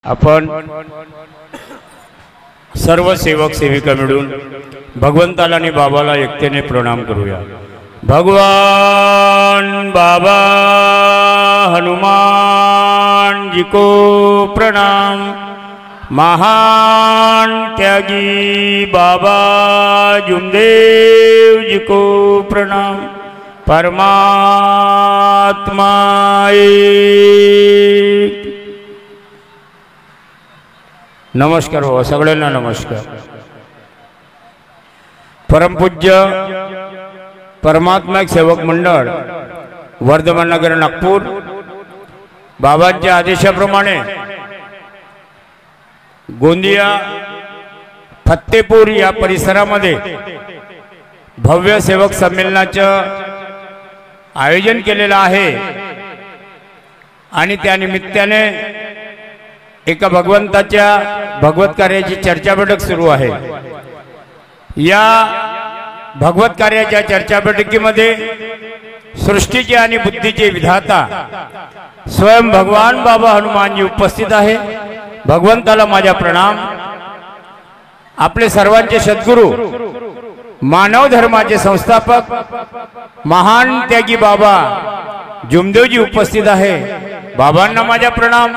आपण सर्व सेवक सेविका मिळून भगवंताला आणि बाबाला एकतेने प्रणाम करूया। भगवान बाबा हनुमान जी को प्रणाम। महान त्यागी बाबा जुमदेव जी को प्रणाम। परमात्मा एक। नमस्कार हो सगळ्यांना नमस्कार। परमपूज्य परमात्मा सेवक मंडळ वर्धमान नगर नागपूर बाबांच्या आदेशाप्रमाणे गोंदिया फत्तेपूर या परिसरामध्ये भव्य सेवक संमेलनाचे आयोजन केलेलं आहे आणि त्या निमित्ताने एका भगवंताच्या भगवत कार्याची चर्चा बैठक सुरू आहे। या भगवत कार्याच्या चर्चा बैठकीमध्ये सृष्टीचे आणि बुद्धीचे विधाता स्वयं भगवान बाबा हनुमानजी उपस्थित आहे। भगवंताला माझा प्रणाम। आपले सर्वांचे सद्गुरू मानव धर्माचे संस्थापक महान त्यागी बाबा जुमदेवजी उपस्थित आहे। बाबांना माझा प्रणाम।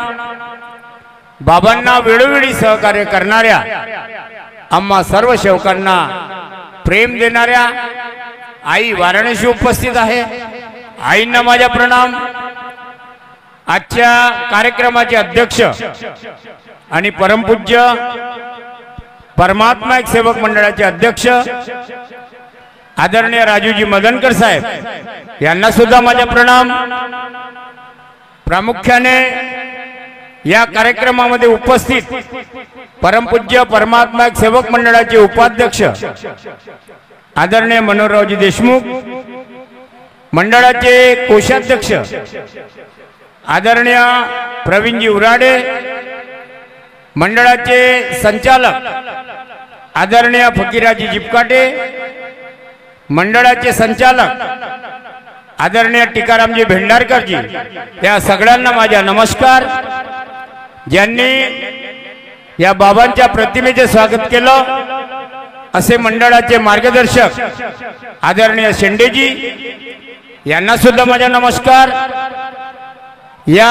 बाबांना वेळोवेळी सहकार्य करणाऱ्या आम्हा सर्व सेवकांना प्रेम देणाऱ्या आई वाराणसी उपस्थित आहे। आईंना माझा प्रणाम। आजच्या कार्यक्रमाचे अध्यक्ष आणि परमपूज्य परमात्मा एक सेवक मंडळाचे अध्यक्ष आदरणीय राजूजी मदनकर साहेब यांना सुद्धा माझा प्रणाम। प्रामुख्याने या कार्यक्रमामध्ये उपस्थित परमपूज्य परमात्मा एक सेवक मंडळाचे उपाध्यक्ष आदरणीय मनोहररावजी देशमुख, मंडळाचे कोषाध्यक्ष आदरणीय प्रवीणजी उराडे, मंडळाचे संचालक आदरणीय फकीराजी जिपकाटे, मंडळाचे संचालक आदरणीय टीकारामजी भेंडारकरजी, या सगळ्यांना माझा नमस्कार। ज्यांनी या बाबांच्या प्रतिमेचे स्वागत केलं असे मंडळाचे मार्गदर्शक आदरणीय शेंडेजी यांना सुद्धा माझा नमस्कार। या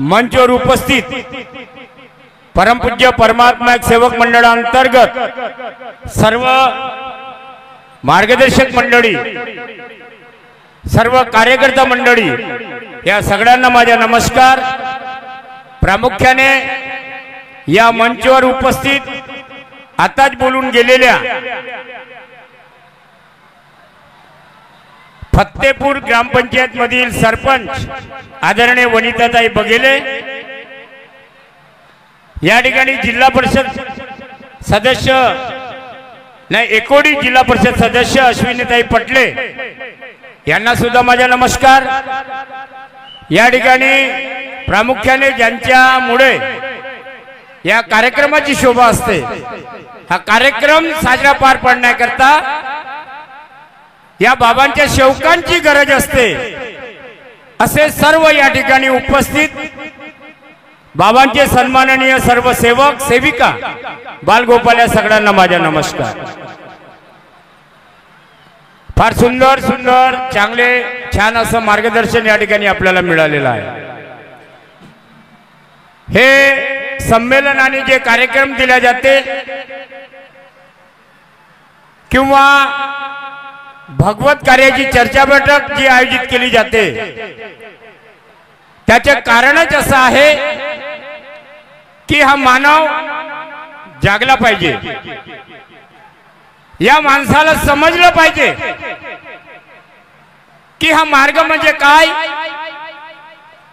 मंचवर उपस्थित परमपूज्य परमात्मा एक सेवक मंडळांतर्गत सर्व मार्गदर्शक मंडळी, सर्व कार्यकर्ता मंडळी, या सगळ्यांना माझा नमस्कार। प्रामुख्याने या मंचावर उपस्थित आताच बोलून गेलेल्या फत्तेपूर ग्रामपंचायत मधील सरपंच आदरणीय वनिताताई बघेले, या ठिकाणी जिल्हा परिषद सदस्य नाही एकोडी जिल्हा परिषद सदस्य अश्विनीताई पटले यांना सुद्धा माझा नमस्कार। या ठिकाणी प्रामुख्याने ज्यांच्यामुळे या कार्यक्रमाची शोभा असते, हा कार्यक्रम साजरा पार पाडण्याकरता या बाबांच्या सेवकांची गरज असते, असे सर्व या ठिकाणी उपस्थित बाबांचे सन्माननीय सर्व सेवक सेविका बालगोपाल या सगळ्यांना माझा नमस्कार। फार सुंदर सुंदर चांगले छान असं मार्गदर्शन या ठिकाणी आपल्याला मिळालेलं आहे। हे संमेलन आणि जे कार्यक्रम दिले जाते किंवा भगवत कार्याची चर्चा बैठक जी आयोजित केली जाते त्याचे कारणच असं आहे की हा मानव जागला पाहिजे, या माणसाला समजलं पाहिजे की हा मार्ग म्हणजे काय,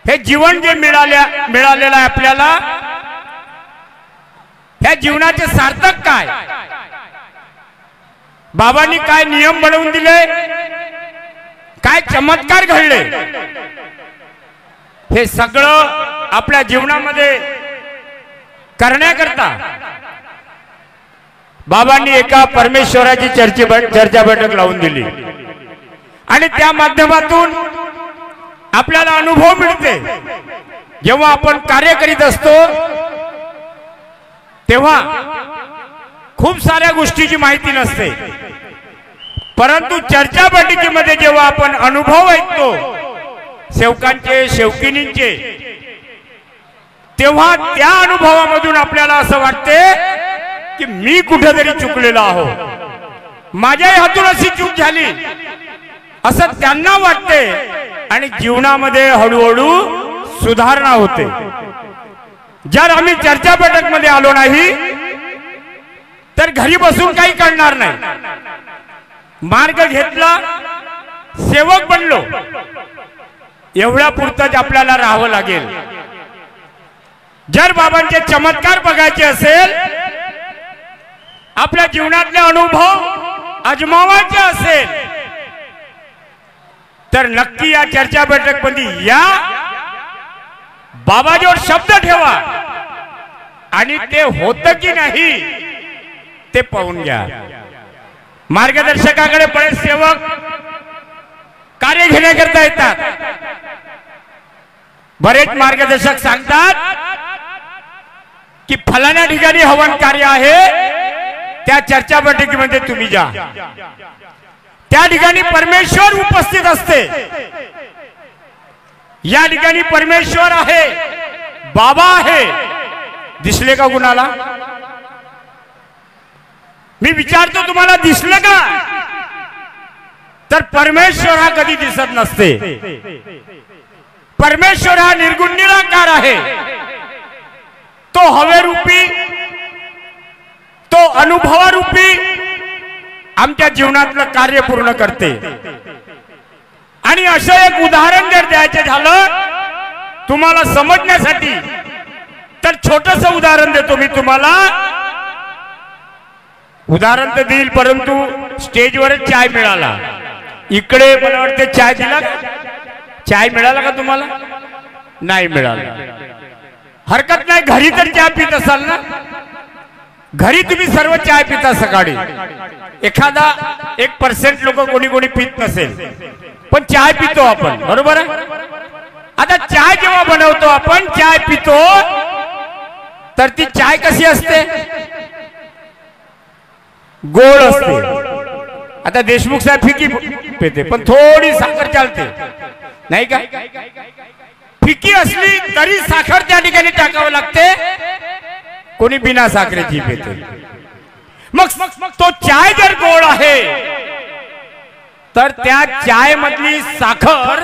हे जीवन जे मिळालेलं आहे आपल्याला, ह्या जीवनाचे सार्थक काय, बाबांनी काय नियम बनवून दिले, काय चमत्कार घडले, हे सगळं आपल्या जीवनामध्ये करण्याकरता बाबांनी एका परमेश्वराची चर्चा बैठक लावून दिली आणि त्या माध्यमातून आपल्याला अनुभव मिळते जेव्हा आपण कार्य करीत असतो तेव्हा खूप साऱ्या गोष्टीची माहिती नसते, परंतु चर्चा बैठकीमध्ये जेव्हा आपण अनुभव ऐकतो सेवकांचे सेवकिनींचे, तेव्हा त्या अनुभवामधून आपल्याला असं वाटते की मी कुठेतरी चुकलेलो आहो, माझ्याही हातून अशी चूक झाली असं त्यांना वाटते आणि जीवनामध्ये हळूहळू सुधारणा होते। जर आम्ही चर्चा बैठक मध्ये आलो नाही तर घरी बसून काही करणार नाही। मार्ग घेतला, सेवक बनलो, एवढ्या पुरतच आपल्याला राहावं लागेल। जर बाबांचे चमत्कार बघायचे असेल, आपल्या जीवनातले अनुभव अजमावायचे असेल, तर नक्की या चर्चा बैठक मध्ये या, बाबाजवळ शब्द ठेवा आणि ते होतं की नाही ते पाहून घ्या। मार्गदर्शकाकडे बरेच सेवक कार्य घेण्याकरता येतात। बरेच मार्गदर्शक सांगतात की फलाण्या ठिकाणी हवन कार्य आहे, त्या चर्चा बैठकीमध्ये तुम्ही जा, त्या ठिकाणी परमेश्वर उपस्थित असते, या ठिकाणी परमेश्वर आहे, बाबा आहे। दिसले का कुणाला? मी विचारतो तुम्हाला, दिसलं का? तर परमेश्वर हा कधी दिसत नसते। परमेश्वर हा निर्गुण निराकार आहे, तो हवेरूपी, तो अनुभवारूपी आमच्या जीवनातलं कार्य पूर्ण करते। आणि असं एक उदाहरण जर द्यायचं झालं तुम्हाला समजण्यासाठी, तर छोटस उदाहरण देतो मी तुम्हाला। उदाहरण तर देईल, परंतु स्टेजवर चाय मिळाला, इकडे मला वाटते चाय दिला, चाय मिळाला का तुम्हाला? नाही मिळाला, हरकत नाही, घरी तर चाय पित असाल ना, घरी तुम्ही सर्व चाय पिता सकाळी, एखादा 1% लोक कोणी कोणी पित नसेल, पण चाय पितो आपण, बरोबर आहे? आता चाय जेव्हा बनवतो आपण, चाय पितो, तर ती चाय कशी असते? गोड असते। आता देशमुख साहेब फिकी पिते, पण थोडी साखर चालते नाही का? फिकी असली तरी साखर त्या ठिकाणी टाकावं लागते, कोणी बिना साखरेची पिते। मग तो चाय जर गोड आहे तर त्या चाय मधली साखर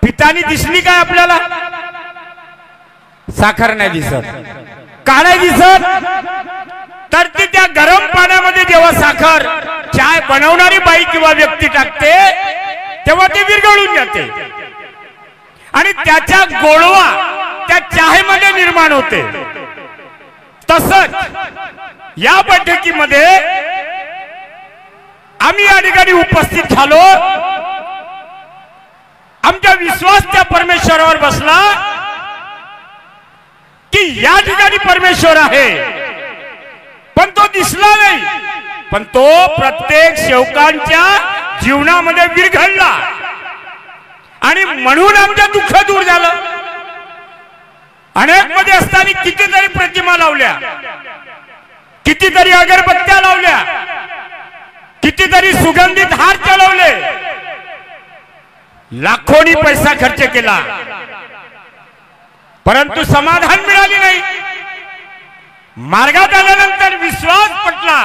पितानी दिसली काय आपल्याला? साखर नाही दिसत, का नाही दिसत? तर ती त्या गरम पाण्यामध्ये जेव्हा साखर चाय बनवणारी बाई किंवा व्यक्ती टाकते तेव्हा ती विरघळून जाते आणि त्याचा गोडवा त्या चायमध्ये निर्माण होते। तसंच या बैठकीमध्ये आम्ही या ठिकाणी उपस्थित झालो, आमचा विश्वास त्या परमेश्वरावर बसला की या ठिकाणी परमेश्वर आहे, पण तो दिसला नाही, पण तो प्रत्येक सेवकांच्या जीवनामध्ये विरघळला आणि म्हणून आमचं दुःख दूर झालं। अनेक मध्ये असताना कितीतरी प्रतिमा लावल्या, कितीतरी अगरबत्त्या लावल्या, कितीतरी सुगंधित हार चढवले, लाखोनी पैसा खर्च केला, परंतु समाधान मिळाले नाही। मार्गात आल्यानंतर विश्वास पटला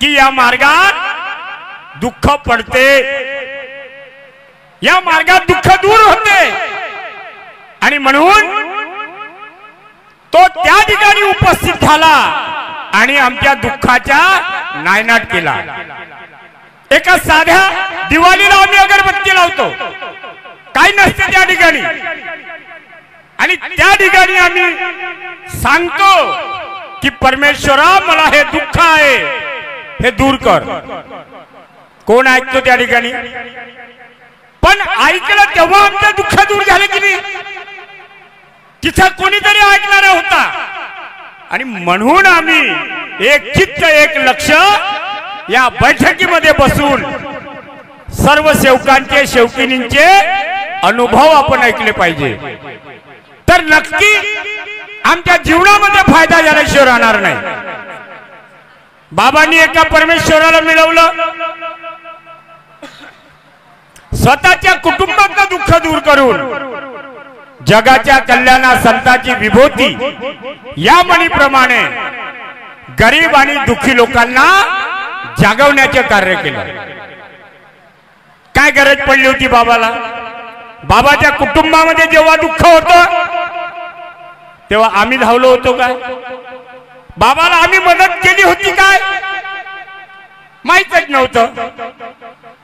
की या मार्गात दुःख पडते, या मार्गात दुःख दूर होते आणि म्हणून तो त्या ठिकाणी उपस्थित झाला आणि आमच्या दुःखाचा नायनाट केला। एका साध्या दिवाळीला आम्ही अगरबत्ती लावतो, काही नसते त्या ठिकाणी, आणि त्या ठिकाणी आम्ही सांगतो की परमेश्वरा मला हे दुःख आहे हे दूर कर। कोण ऐकतो त्या ठिकाणी? पण ऐकलं तेव्हा आमचं दुःख दूर झालं की नाही? तिथं कोणीतरी ऐकणारा होता आणि म्हणून आम्ही एक चित्त एक लक्ष या बैठकीमध्ये बसून सर्व सेवकांचे सेवकिनींचे अनुभव आपण ऐकले पाहिजे, तर नक्की आमच्या जीवनामध्ये फायदा झाल्याशिवाय राहणार नाही. बाबांनी एका परमेश्वराला मिळवलं, स्वतःच्या कुटुंबातलं दुःख दूर करून जगाच्या कल्याणा संतांची विभूती या म्हणीप्रमाणे गरीब आणि दुःखी लोकांना जागवण्याचे कार्य केलं. काय गरज पडली होती बाबाला? बाबाच्या कुटुंबामध्ये जेव्हा दुःख होतं तेव्हा आम्ही धावलो होतो काय? बाबाला आम्ही मदत केली होती काय? माहीतच नव्हतं.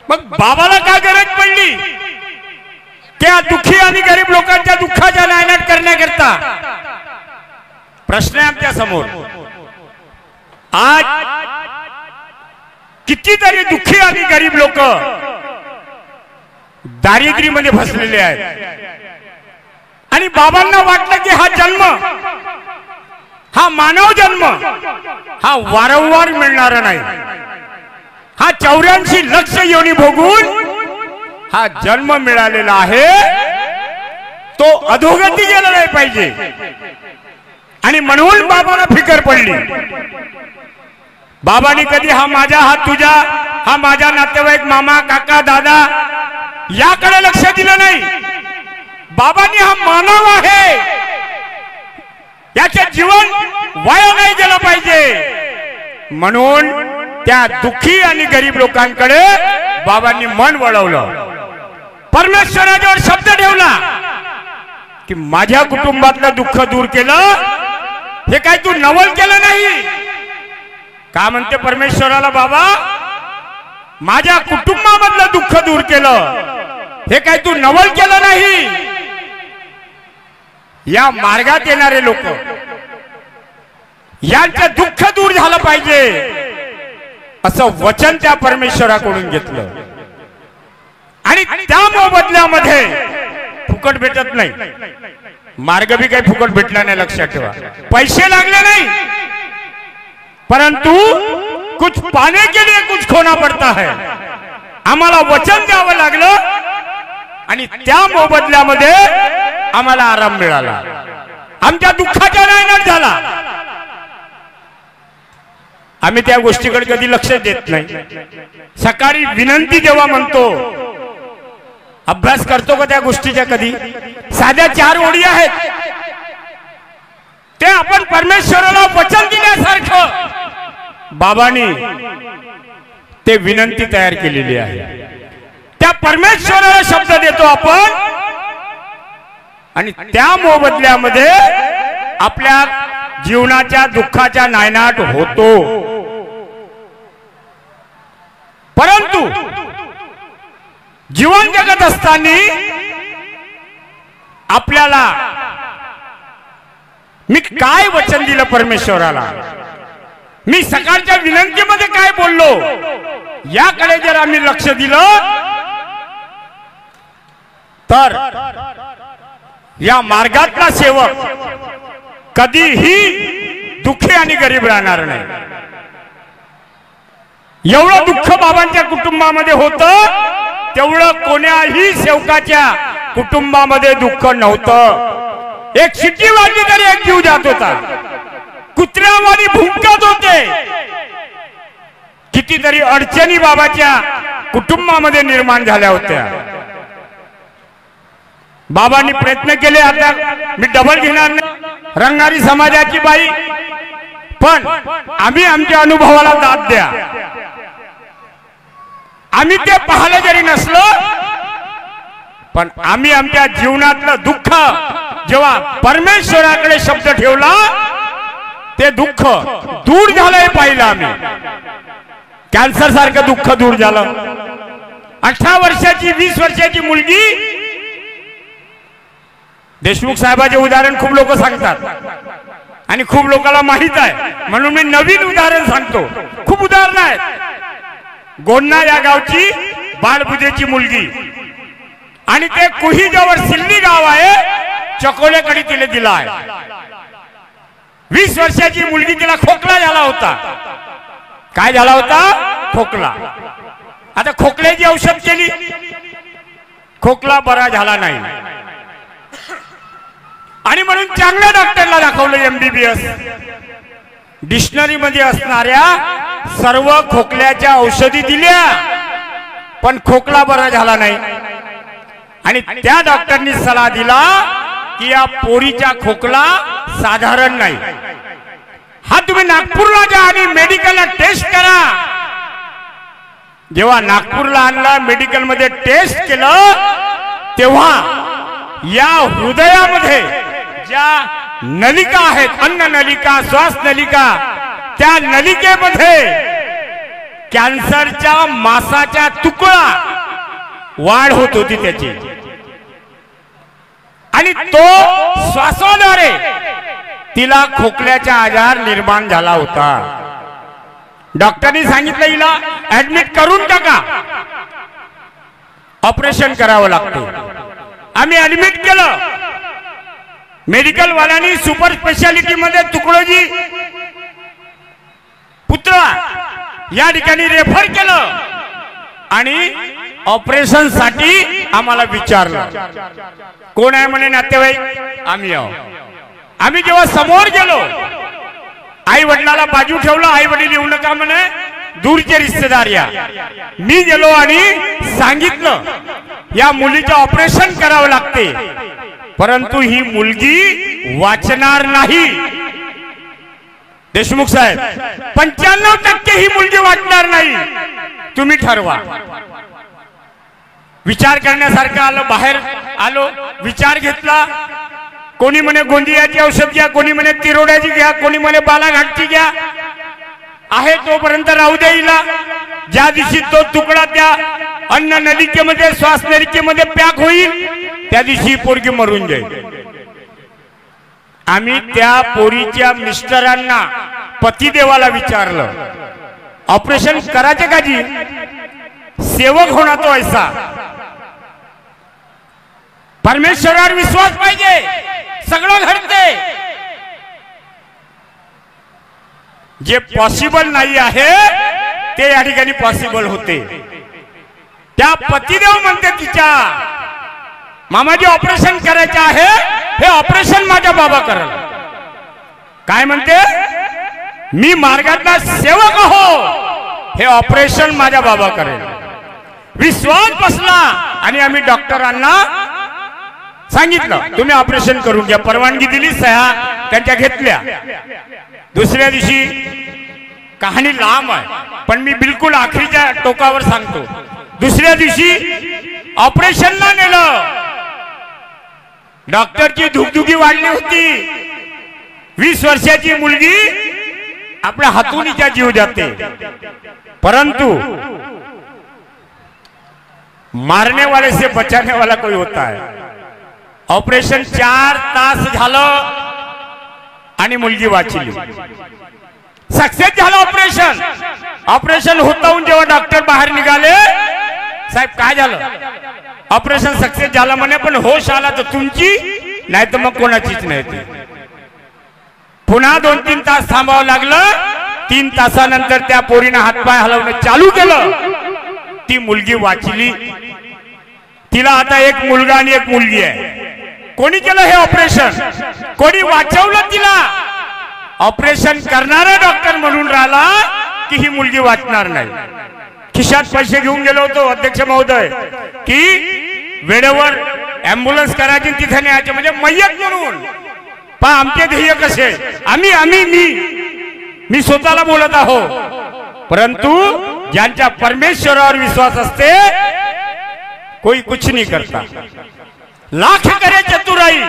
मग बाबाला काय गरज पडली त्या दुःखी आणि गरीब लोकांच्या दुःखाचा नायनाट करण्याकरता? प्रश्न आहे आमच्या समोर. आज कितीतरी दुःखी आणि गरीब लोक दारिद्र्यामध्ये फसलेले आहेत आणि बाबांना वाटलं की हा जन्म, हा मानव जन्म हा वारंवार मिळणारा नाही. हा 84 लक्ष योनी भोगून हा जन्म मिळालेला आहे, तो अधोगती गेला नाही पाहिजे. आणि म्हणून बाबाला फिकर पडली. बाबांनी कधी हा माझा, हा तुझा, हा माझा नातेवाईक, मामा, काका, दादा याकडे लक्ष दिलं नाही. बाबांनी हा मानव आहे, याचे जीवन वाया नाही गेलं पाहिजे, म्हणून त्या दुःखी आणि गरीब लोकांकडे बाबांनी मन वळवलं. परमेश्वरावर शब्द ठेवला की माझ्या कुटुंबातलं दुःख दूर केलं, हे काय तू नवल केलं नाही का? म्हणते परमेश्वराला, बाबा माझ्या कुटुंबामधलं दुःख दूर केलं, हे काय तू नवल केलं नाही? या मार्गात येणारे लोक, यांचं दुःख दूर झालं पाहिजे असं वचन त्या परमेश्वराकडून घेतलं. आणि त्या मोबदल्यामध्ये फुकट भेटत नाही. मार्ग भी काही फुकट भेटला नाही, लक्षात ठेवा. पैसे लागले नाही, परंतु कुछ पाने के लिए कुछ खोना पड़ता है. आम्हाला वचन द्यावं लागलं आणि त्या मोबदल्यामध्ये आम्हाला आराम मिळाला, आमच्या दुःखाचा नायनाट झाला. आम्ही त्या गोष्टीकडे कधी लक्ष देत नाही. सकाळी विनंती जेव्हा म्हणतो, अभ्यास करतो का त्या गोष्टीच्या? कधी साध्या 4 ओळी आहेत, ते आपण परमेश्वराला वचन दिल्यासारखं बाबांनी ते विनंती तयार केलेली आहे. त्या परमेश्वराला शब्द देतो आपण आणि त्या मोबदल्यामध्ये आपल्या जीवनाच्या दुःखाचा नायनाट होतो. परंतु जीवन जगत असताना आपल्याला मी काय वचन दिलं परमेश्वराला, मी सकाळच्या विनंतीमध्ये काय बोललो, याकडे जर आम्ही लक्ष दिलं तर या मार्गातला सेवक कधीही दुःखी आणि गरीब राहणार नाही. एवढं दुःख बाबांच्या कुटुंबामध्ये होतं, तेवढं कोण्याही सेवकाच्या कुटुंबामध्ये दुःख नव्हतं. एक शिट्टी वाजली तरी एक जीव जात होता, कुत्र्यावानी भुंकत होते. कितीतरी अडचणी बाबाच्या कुटुंबामध्ये निर्माण झाल्या होत्या. बाबांनी प्रयत्न केले, आता मी डबल घेणार नाही, रंगारी समाजाची बाई, पण आम्ही आमच्या अनुभवाला दाद द्या. आम्ही ते पाहिलं जरी नसलो, पण आम्ही आमच्या जीवनातलं दुःख जेव्हा परमेश्वराकडे शब्द ठेवला, ते दुःख दूर झालं हे पाहिलं आम्ही. कॅन्सर सारखं दुःख दूर झालं. 18 वर्षाची 20 वर्षाची मुलगी, देशमुख साहेबांचे उदाहरण खूप लोक सांगतात आणि खूप लोकांना माहित आहे, म्हणून मी नवीन उदाहरण सांगतो. खूप उदाहरण आहेत. गोंडा या गावची बाळबुदेची मुलगी, आणि ते कुही जवळ सिल्ली गाव आहे, चकोलेकडे तिला दिला आहे. 20 वर्षाची मुलगी, तिला खोकला झाला होता. काय झाला होता? खोकला. आता खोकल्याची औषध केली, खोकला बरा झाला नाही आणि म्हणून चांगल्या डॉक्टरला दाखवलं MBBS. डिक्शनरी मध्ये असणाऱ्या सर्व खोकल्याच्या औषधी दिल्या पण खोकला बरा झाला नाही आणि त्या डॉक्टरनी सल्ला दिला की या पोरीचा खोकला साधारण नाही. हा तुम्ही नागपूरला जा आणि मेडिकलला टेस्ट करा. जेव्हा नागपूरला आणला मेडिकल मध्ये टेस्ट केलं तेव्हा या हृदयामध्ये ज्या नलिका आहेत, अन्न नलिका, श्वास नलिका, त्या नलिकेमध्ये कॅन्सरच्या मासाचा तुकडा वाढ होत होती त्याची आणि तो श्वासाद्वारे तिला खोकल्याचा आजार निर्माण झाला होता. डॉक्टरनी सांगितलं हिला ऍडमिट करून टाका, ऑपरेशन करावं लागतं. आम्ही ऍडमिट केलं. मेडिकल वाल्यांनी सुपर स्पेशालिटी मध्ये तुकडोजी पुत्रा या ठिकाणी रेफर केलं आणि ऑपरेशन साठी आम्हाला विचारलं. कोण आहे म्हणे नातेवाईक? आम्ही आहोत. आम्ही जेव्हा समोर गेलो आई वडिलाला बाजू ठेवलं. आई वडील येऊ नका म्हणे, दूरचे रिश्तेदार या. मी गेलो आणि सांगितलं या मुलीचं ऑपरेशन करावं लागते परंतु ही मुलगी वाचणार नाही. देशमुख साहेब 95% ही मुलगी वाचणार नाही, तुम्ही ठरवा. विचार करण्यासारखं आलं. बाहेर आलो, विचार घेतला. कोणी म्हणे गोंदियाची औषध घ्या, कोणी म्हणे तिरोड्याची घ्या, कोणी म्हणे बालाघाटची घ्या. आहे तोपर्यंत राहू द्यायला. ज्या दिवशी तो तुकडा त्या अन्न नलिकेमध्ये, श्वास नलिकेमध्ये पॅक होईल त्या दिवशी पोरगी मरून जाईल. आम्ही त्या पोरीच्या मिस्टरांना, पतिदेवाला विचारलं ऑपरेशन करायचे का जी? सेवक होना तो ऐसा. परमेश्वरावर विश्वास पाहिजे, सगळं घडते. जे पॉसिबल नाही आहे ते या ठिकाणी पॉसिबल होते. त्या पतिदेव म्हणते तिच्या मामाजी ऑपरेशन करायचं आहे, हे ऑपरेशन माझ्या बाबा करेल. काय म्हणते? मी मार्गातला सेवक हो, हे ऑपरेशन माझ्या बाबा करेल. विश्वास बसला आणि आम्ही डॉक्टरांना सांगितलं तुम्ही ऑपरेशन करून घ्या. परवानगी दिली, सह्या त्यांच्या घेतल्या. दुसऱ्या दिवशी कहाणी लांब आहे पण मी बिलकुल आखरीच्या टोकावर सांगतो. दुसऱ्या दिवशी ऑपरेशनला नेलं. डॉक्टरची धुकधुकी वाढली होती. 20 वर्षाची मुलगी आपल्या हातूनीचा जीव जाते परंतु मारने वाले से बचाने वाला कोई होता है. ऑपरेशन 4 तास झालं आणि मुलगी वाचली. सक्सेस झालं ऑपरेशन. ऑपरेशन होताहून जेव्हा डॉक्टर बाहेर निघाले, साहेब काय झालं? ऑपरेशन सक्सेस झालं म्हणे पण होश आला तर तुमची, नाही तर मग कोणाचीच नाही. ती पुन्हा 2-3 तास थांबावं लागलं. 3 तासानंतर त्या पोरीनं हातपाय हलवणं चालू केलं. ती मुलगी वाचली. तिला आता एक मुलगा आणि एक मुलगी आहे. कोणी केलं हे ऑपरेशन? कोणी वाचवलं तिला? ऑपरेशन करणारा डॉक्टर म्हणून राहिला की ही मुलगी वाचणार नाही. खिशात पैसे घेऊन गेलो होतो अध्यक्ष महोदय की वेळेवर ॲम्ब्युलन्स करायची तिथे न्यायचे, म्हणजे मय्यत म्हणून. पण आमचे ध्येय कसे? मी स्वतःला बोलत आहो परंतु ज्यांच्या परमेश्वरावर विश्वास असते कोई कुछ नहीं करता. लाख करे चतुराई.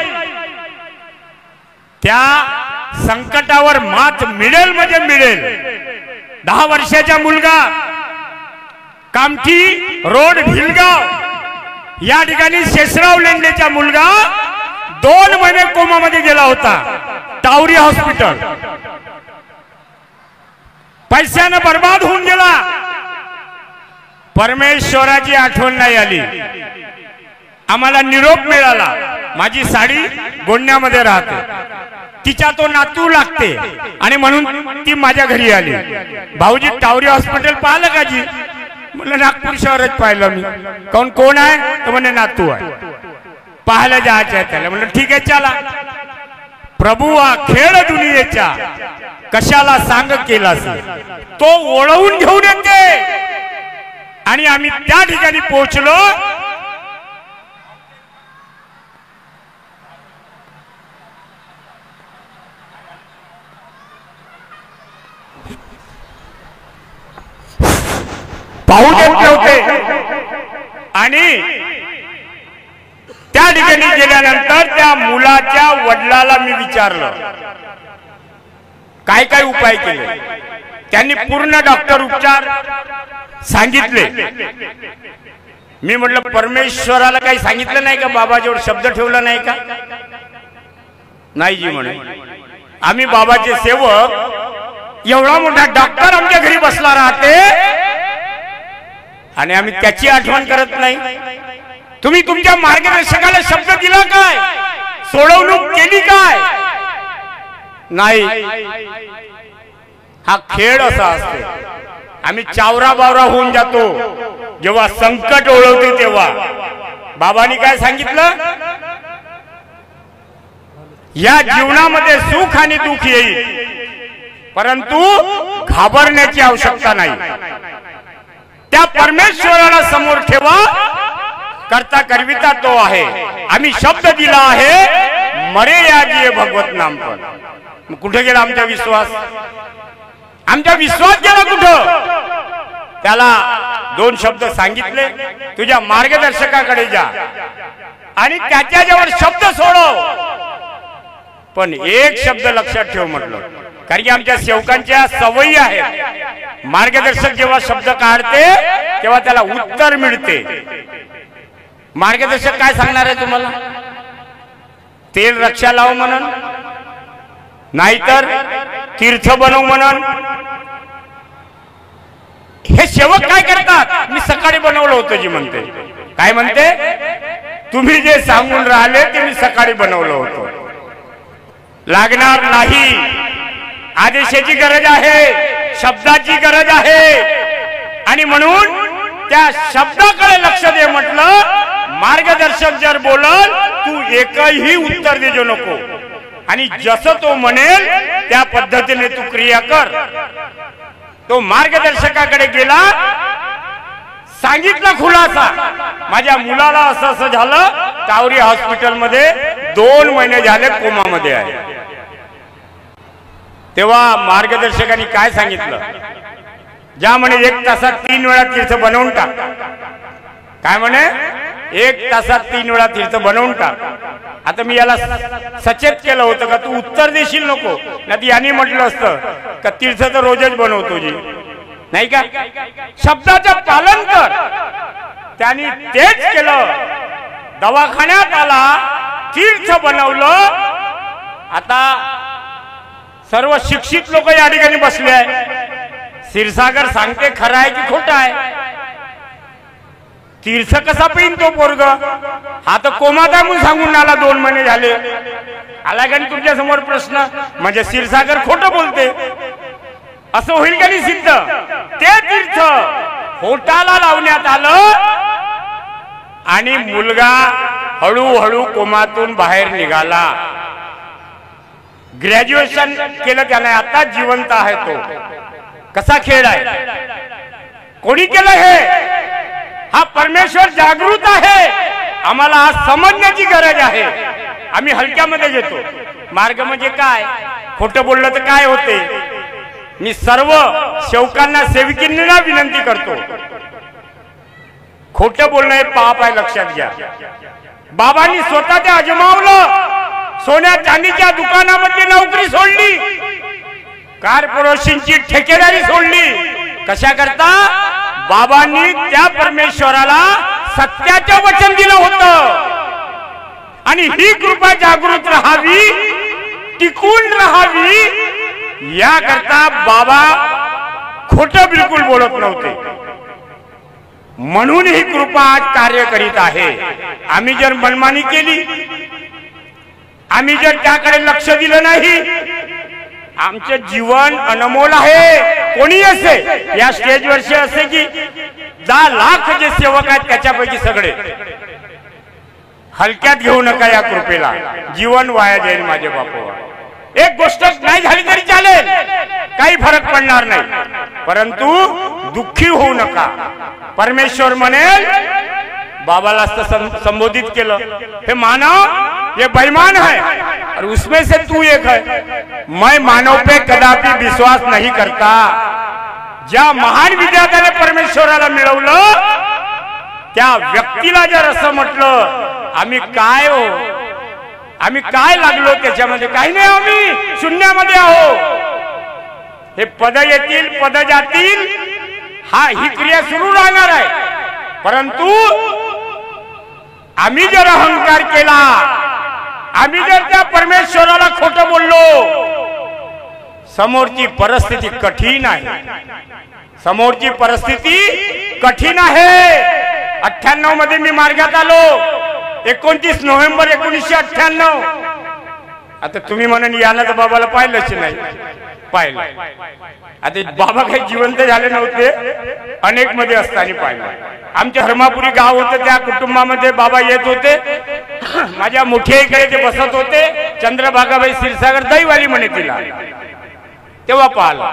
त्या संकटावर मात मिळेल म्हणजे मिळेल. 10 वर्षाचा मुलगा कामठी रोड भिलगाव या ठिकाणी शेषराव लेंडेचा मुलगा 2 महिने कोमामध्ये गेला होता. टावरी हॉस्पिटल पैशाने बर्बाद होऊन गेला. परमेश्वराची आठवण नाही आली. आम्हाला निरोप मिळाला. माझी साडी गोंड्यामध्ये राहते, तिचा तो नातू लागते आणि म्हणून ती माझ्या घरी आली. भाऊजी टावरी हॉस्पिटल पाहिलं का जी? म्हणलं नागपूर शहरच पाहिलं मी. कोण कोण आहे? तर म्हणे नातू आहे. पाहायला जायचं आहे त्याला. म्हणलं ठीक आहे चला. प्रभू हा खेळ दुनियेच्या कशाला सांग केला तो ओळवून घेऊन येते. आणि आम्ही त्या ठिकाणी पोहोचलो. पाहू देत नव्हते. आणि त्या ठिकाणी गेल्यानंतर त्या मुलाच्या वडिलाला मी विचारलं काय काय उपाय केले. त्यांनी पूर्ण डॉक्टर उपचार सांगितले. मी म्हटलं परमेश्वराला काही सांगितलं नाही का? बाबाजवळ शब्द ठेवला नाही का? नाही जी म्हणे आम्ही बाबाचे सेवक, एवढा मोठा डॉक्टर आमच्या घरी बसला राहते आणि आम्ही त्याची आठवण करत नाही. तुम्ही तुमच्या मार्गदर्शकाला शब्द दिला काय? सोडवणूक केली काय? नाही. हा खेळ असा असतो. आम्ही चावरा बावरा होऊन जातो जेव्हा संकट ओळवते तेव्हा. बाबांनी काय सांगितलं? या जीवनामध्ये सुख आणि दुःख येईल परंतु घाबरण्याची आवश्यकता नाही. त्या परमेश्वराला समोर ठेवा. करता करविता तो आहे. आम्ही शब्द दिला आहे मरे याजी भगवत नाम. पण कुठे गेला आमचा विश्वास? आमचा विश्वास गेला कुठं? त्याला दोन शब्द सांगितले, तुझ्या मार्गदर्शकाकडे जा आणि त्याच्याजवळ शब्द सोडव. पण एक शब्द लक्षात ठेव म्हटलं, कारण की आमच्या सेवकांच्या सवयी आहेत. मार्गदर्शक जेव्हा शब्द काढते तेव्हा त्याला उत्तर मिळते. मार्गदर्शक काय सांगणार आहे तुम्हाला? तेल रक्षा लाव म्हणून, नाहीतर तीर्थ बनव म्हणून. हे सेवक काय करतात? मी सकाळी बनवलं होतं जी म्हणते. काय म्हणते? तुम्ही जे सांगून राहिले ते मी सकाळी बनवलं होतं. लागणार नाही. आदेशाची गरज आहे, शब्दाची गरज आहे. आणि म्हणून त्या शब्दाकडे लक्ष दे म्हटलं. मार्गदर्शक जर बोलल तू एकही उत्तर देजो नको आणि जसं तो म्हणेल त्या पद्धतीने तू क्रिया कर. तो मार्गदर्शकाकडे गेला, सांगितलं खुलासा. माझ्या मुलाला असं असं झालं, टावरी हॉस्पिटलमध्ये 2 महिने झाले कोमामध्ये आहे. तेव्हा मार्गदर्शकांनी काय सांगितलं? ज्या म्हणे 1 तासात 3 वेळा तीर्थ बनवून टाक. काय म्हणे? 1 तासात 3 वेळा तीर्थ बनवून टाक. आता मी याला सचेत केलं होतं का तू उत्तर देशील नको, नाही यांनी म्हटलं असतं का तीर्थ तर रोजच बनवतो जी, नाही का? शब्दाचं पालन कर. त्यांनी तेच केलं. दवाखान्यात आला, तीर्थ बनवलं. आता सर्व शिक्षित लोक या ठिकाणी बसले आहे. क्षीरसागर सांगते खरं आहे की खोटं आहे? तीर्थ कसा पिन तो पोरग? हा तर कोमात आहे म्हणून सांगून आला 2 महिने झाले. आला का नाही तुमच्या समोर प्रश्न? म्हणजे क्षीरसागर खोटं बोलते असं होईल का नाही सिद्ध? ते तीर्थ होटाला लावण्यात आलं आणि मुलगा हळूहळू कोमातून बाहेर निघाला. ग्रॅज्युएशन केलं त्याने, आता जिवंत आहे तो. कसा खेळ आहे? कोणी केलं हे? हा परमेश्वर जागृत आहे. आम्हाला आज समजण्याची गरज आहे. आम्ही हलक्यामध्ये घेतो. मार्ग म्हणजे काय? खोटं बोललं तर काय होते? मी सर्व सेवकांना सेविकींना विनंती करतो, खोटं बोलणं हे पाप आहे, लक्षात घ्या. बाबांनी स्वतः ते अजमावलं. सोन्या चांदीच्या दुकानामध्ये नोकरी सोडली, कॉर्पोरेशनची ठेकेदारी सोडली. कशा करता? बाबांनी त्या परमेश्वराला सत्याचं वचन दिलं होतं. आणि ही कृपा जागृत राहावी, टिकून राहावी, याकरता बाबा खोटं बिलकुल बोलत नव्हते. म्हणून ही कृपा आज कार्य करीत आहे. आम्ही जर मनमानी केली, आम्ही जर त्याकडे लक्ष दिलं नाही, आमचे जीवन अनमोल आहे. कोणी असे या स्टेजवरचे असे की 10 लाख जे सेवक आहेत त्याच्यापैकी सगळे हलक्यात घेऊ नका या कृपेला, जीवन वाया जाईल माझे बापू. एक गोष्ट नाही झाली तरी चालेल, काही फरक पडणार नाही, परंतु दुःखी होऊ नका. परमेश्वर म्हणेल, बाबाला संबोधित केलं, हे मानव ये बेईमान है और उसमें से तू एक है. मैं मानव पे कदापि विश्वास नहीं करता. ज्या महान विद्यार्थ्याने परमेश्वराला मिळवलं त्या व्यक्तीला जर असं म्हटलं आम्ही काय हो, आम्ही काय लागलो त्याच्यामध्ये, काही नाही, आम्ही शून्यामध्ये आहो. हे पद येतील पद जातील, ही क्रिया सुरू राहणार आहे. परंतु आम्ही जर अहंकार केला, आम्ही जर त्या परमेश्वराला खोटं बोललो, समोरची परिस्थिती कठीण आहे, समोरची परिस्थिती कठीण आहे. 98 मध्ये मी मार्गात आलो, 29 नोव्हेंबर 1998. आता तुम्ही म्हणून याला तर बाबाला पाहिलंच नाही, पाहिलं. आता बाबा काही जिवंत झाले नव्हते, अनेक मध्ये असताना पाहिलं. आमच्या धर्मापुरी गाव होतं, त्या कुटुंबामध्ये बाबा येत होते. माझ्या मोठ्या इकडे ते बसत होते, चंद्रभागाबाई क्षीरसागर दहीवाली म्हणे तिला, तेव्हा पाहिलं.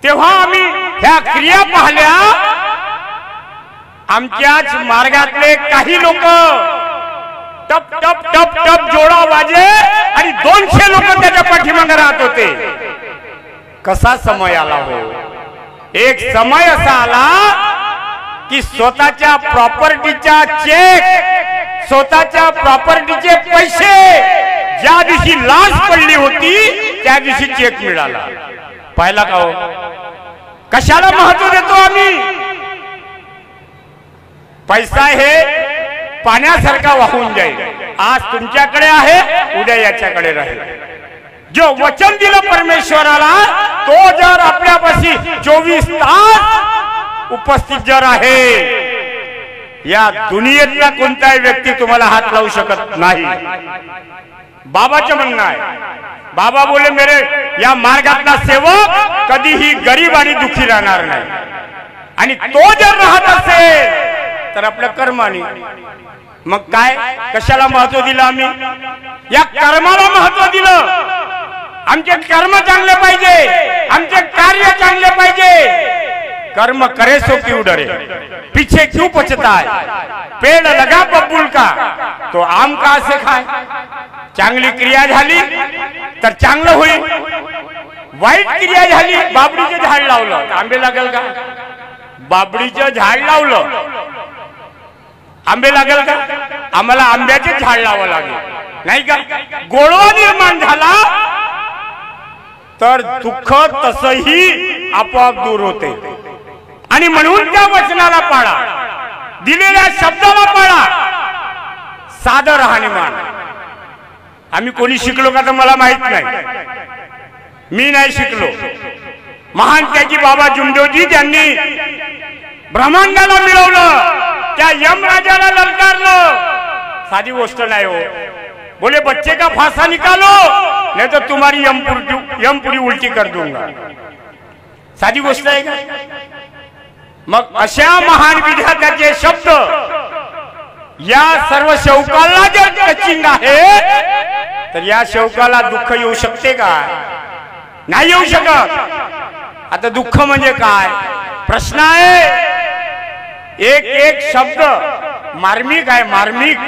तेव्हा आम्ही ह्या क्रिया पाहिल्या. आमच्याच मार्गातले काही लोक टप टप टप टप जोडा वाजे आणि 200 लोक त्याच्या पाठीमागे राहत होते. कसा समय आला हो, एक समय असा आला की स्वतःच्या प्रॉपर्टीचा चेक, स्वतःच्या प्रॉपर्टीचे पैसे ज्या दिवशी लाच पडली होती त्या दिवशी चेक मिळाला. पाहिला का हो, कशाला महत्व देतो आम्ही. पैसा हे पाण्यासारखा वाहून जाईल, आज तुमच्याकडे आहे उद्या याच्याकडे राहील. जो वचन दिलं परमेश्वराला तो जर आपल्यापाशी 24 तास उपस्थित जर आहे, या दुनियेतला कोणताही व्यक्ती तुम्हाला हात लावू शकत नाही. बाबाचं म्हणणं आहे, बाबा बोले मेरे या मार्गातला सेवक कधीही गरीब आणि दुःखी राहणार नाही. आणि तो जर राहत असेल तर आपल्या कर्माने. मग काय, कशाला महत्व दिलं आम्ही, या कर्माला महत्व दिलं. आमचे कर्म चांगले पाहिजे, आमचे कार्य चांगले पाहिजे. कर्म करे सो क्यों डरे, पीछे क्यों पछताए, पेड़ लगा बबूल का तो आम का से खाए. चांगली क्रिया झाली तर चांगलं होईल, वाईट क्रिया झाली, बाबडीचं झाड लावलं आंबे लागेल का, बाबडीचं झाड लावलं आंबे लागेल का, आम्हाला आंब्याचे झाड लावावं लागेल नाही का. गोडवा निर्माण झाला तर दुःख तसही आपोआप दूर होते. आणि म्हणून त्या वचनाला पाळा, दिलेल्या शब्दाला पाळा, साधं राहणीमान. आम्ही कोणी शिकलो का तर मला माहित नाही, मी नाही शिकलो. महान त्याची बाबा जुमदेवजी ज्यांनी ब्रह्मांडाला मिळवलं, त्या यमराजाला ललकारलं. साधी गोष्ट नाही हो. बोले बच्चे का फासा निकालो नहीं तो तुम्हारी यमपुरी उलटी कर दूंगा. साधी गोष्ट आहे का. मग अशा महान विधात्याचे शब्द या सर्व शौकाला जर टचिंग आहे तर या शौकाला दुःख येऊ शकते का, नाही येऊ शकत. आता दुःख म्हणजे काय प्रश्न आहे. एक एक शब्द मार्मिक आहे, मार्मिक.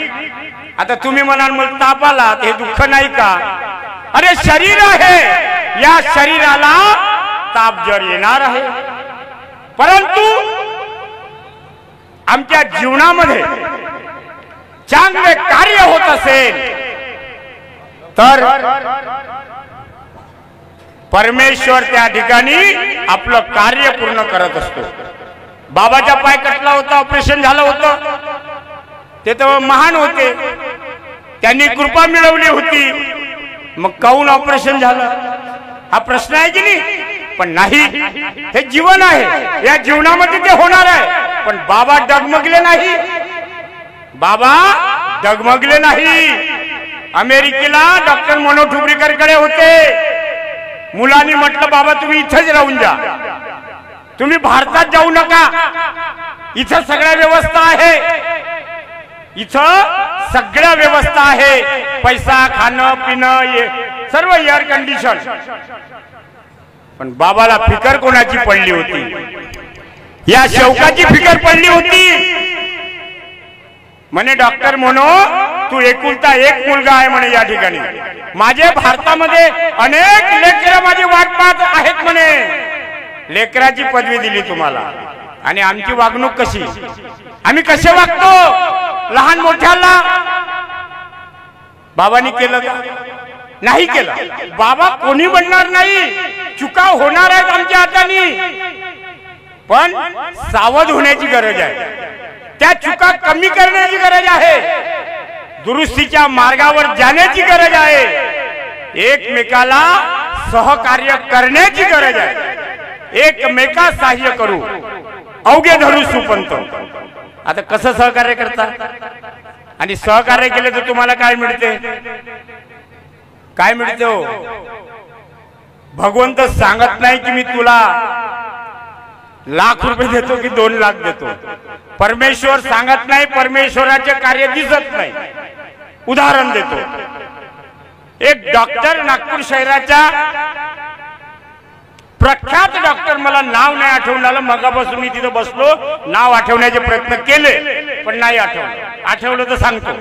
आता तुम्ही म्हणाल मला ताप आला, हे दुःख नाही का. अरे शरीर आहे, या शरीराला ताप जर येणार आहे, परंतु आमच्या जीवनामध्ये चांगले कार्य होत असेल तर परमेश्वर त्या ठिकाणी आपलं कार्य पूर्ण करत असतो. बाबाचा पाय कटला होता, ऑपरेशन झालं होतं, ते तर महान होते, त्यांनी कृपा मिळवली होती. मग काऊन ऑपरेशन झालं हा प्रश्न आहे की नाही. पण नाही, हे जीवन आहे, या जीवनामध्ये ते होणार आहे. पण बाबा डगमगले नाही, बाबा डगमगले नाही. अमेरिकेला डॉक्टर मनोज ठुबरीकर कडे होते. मुलांनी म्हटलं बाबा तुम्ही इथेच राहून जा. तुम्ही भारतात जाऊ नका, इथं सगळ्या व्यवस्था आहे, इथं सगळ्या व्यवस्था आहे, पैसा, खाणं पिणं सर्व एअर कंडिशन. पण बाबाला फिकर कोणाची पडली होती? या शेवकाची फिकर पडली होती. म्हणे डॉक्टर म्हणो तू एकुलता एक मुलगा आहे म्हणे या ठिकाणी, माझे भारतामध्ये अनेक लेकरं माझी वाट पाहत आहेत म्हणे. लेकराची पदवी दिली तुम्हाला, आणि आमची वागणूक कशी, आम्ही कसे वागतो लहान मोठ्याला? बाबांनी केलं का? नाही केलं. बाबा कोणी म्हणणार नाही, चुका होणार आहेत आमच्या हाताने, पण सावध होण्याची गरज आहे, त्या चुका कमी करण्याची गरज आहे, दुरुस्तीच्या मार्गावर जाण्याची गरज आहे, एकमेकाला सहकार्य करण्याची गरज आहे. एकमेका सहाय्य करू अवघे धरू सुपंत. आता कसं सहकार्य करता? आणि सहकार्य केले तर तुम्हाला काय मिळते? काय मिळते हो? भगवंत सांगत नाही की मी तुला ₹1,00,000 देतो की 2,00,000 देतो. परमेश्वर सांगत नाही, परमेश्वराचे कार्य दिसत नाही. उदाहरण देतो. एक डॉक्टर नागपूर शहराचा प्रख्यात डॉक्टर, मला नाव नाही आठवून आलं, मगापासून मी तिथं बसलो, नाव आठवण्याचे प्रयत्न केले पण नाही आठवलं. आठवलं तर सांगतो.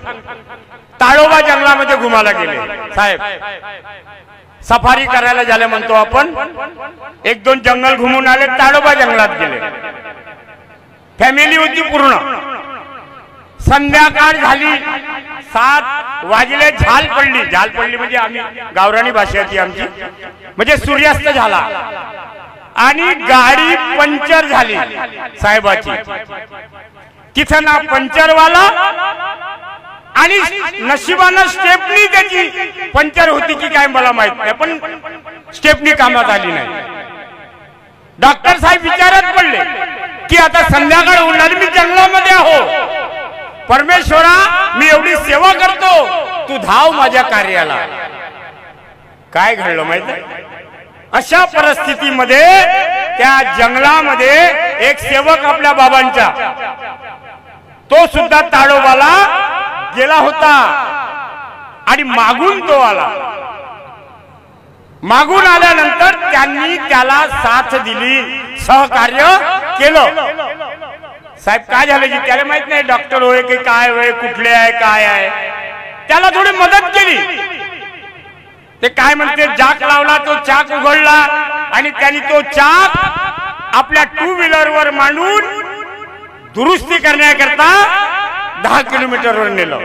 ताडोबा जंगलामध्ये घुमाला गेले साहेब, सफारी करायला झाले म्हणतो आपण. 1-2 जंगल घुमून आले, ताडोबा जंगलात गेले. फॅमिली होती पूर्ण. संध्याकाळ झाली, 7 वाजले, झाल पडली. झाल पडली म्हणजे आम्ही गावरानी भाषेची आमची, म्हणजे सूर्यास्त झाला आणि गाडी पंक्चर झाली साहेबाची. तिथं ना पंक्चरवाला आणि नशिबानं स्टेपनी त्याची पंक्चर होती की काय मला माहित नाही, पण स्टेपनी कामात आली नाही. डॉक्टर साहेब विचारात पडले की आता संध्याकाळ होणार, मी जंगलामध्ये आहो, परमेश्वरा मी एवढी सेवा करतो, तू धाव माझ्या कार्याला. काय घडलं माहित आहे? अशा परिस्थितीमध्ये त्या जंगलामध्ये एक सेवक आपल्या बाबांचा, तो सुद्धा ताडोबाला गेला होता आणि मागून तो आला. मागून आल्यानंतर त्यांनी त्याला साथ दिली, सहकार्य केलं. साहेब काय झालं की त्याला माहित नाही डॉक्टर होय की काय होय, कुठले आहे काय आहे, त्याला थोडी मदत केली. ते काय म्हणते, चाक लावला, तो चाक उघडला आणि त्यांनी तो चाक आपल्या 2 व्हीलरवर मांडून दुरुस्ती करण्याकरता 10 किलोमीटरवर नेलं.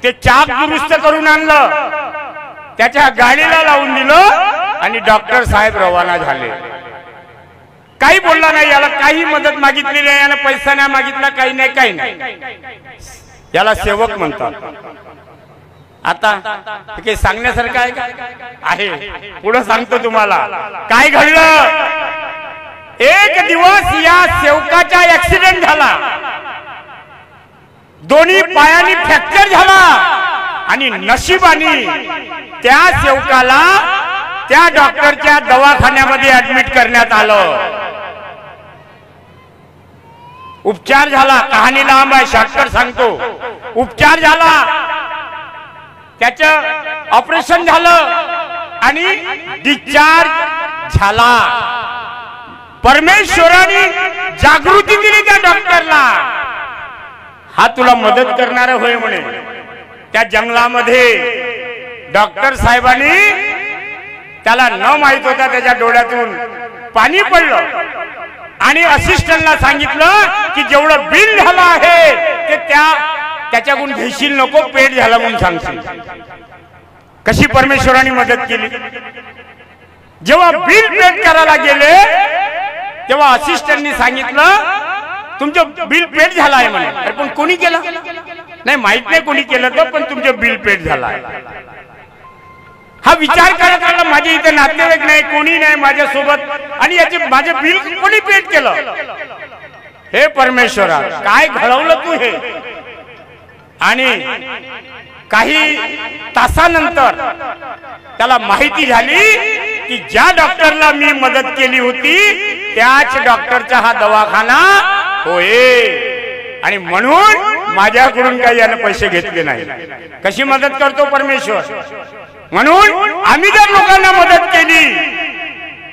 ते चाक दुरुस्त करून आणलं, त्याच्या गाडीला लावून दिलं आणि डॉक्टर साहेब रवाना झाले. काही बोलला नाही, याला काही मदत मागितली नाही, याला पैसा नाही मागितला, काही नाही काही नाही. याला सेवक म्हणतात. आता काही सांगण्यासारखं आहे का? आहे. पुढे सांगतो तुम्हाला काय घडलं. एक दिवस या सेवकाचा ऍक्सिडेंट झाला, दोन्ही पायांनी फ्रॅक्चर झाला आणि नशिबाने त्या सेवकाला त्या डॉक्टरच्या दवाखान्यामध्ये ऍडमिट करण्यात आलं. उपचार झाला, कहाणी लांब आहे, शॉर्टकट सांगतो. उपचार झाला, त्याचं ऑपरेशन झालं आणि डिस्चार्ज झाला. परमेश्वराने जागृती दिली त्या डॉक्टरला, हा तुला मदत करणारा होय म्हणे. त्या जंगलामध्ये डॉक्टर साहेबांनी, त्याला न माहित होता त्याच्या डोळ्यातून पाणी पडलं आणि असिस्टंटला सांगितलं की जेवढं बिल झालं आहे ते त्याच्याकडून घेशील नको, पेट झाला म्हणून सांगशील. कशी परमेश्वराने मदत केली. जेव्हा बिल पेट करायला गेले तेव्हा असिस्टंटनी सांगितलं तुमचं बिल पेट झालं आहे म्हणे. अरे पण कोणी केलं? नाही माहित नाही कोणी केलं तर, पण तुमचं बिल पेट झालं आहे. हा विचार करत आला, माझे इथे नातेवाईक नाही, कोणी नाही माझ्यासोबत, आणि याचे माझे बिल कोणी पेट केलं. हे परमेश्वरा काय घडवलं तू हे. आणि काही तासानंतर त्याला माहिती झाली की ज्या डॉक्टरला मी मदत केली होती त्याच डॉक्टरचा हा दवाखाना होय आणि म्हणून माझ्याकडून काही यानं पैसे घेतले नाही. कशी मदत करतो परमेश्वर. म्हणून आम्ही जर लोकांना मदत केली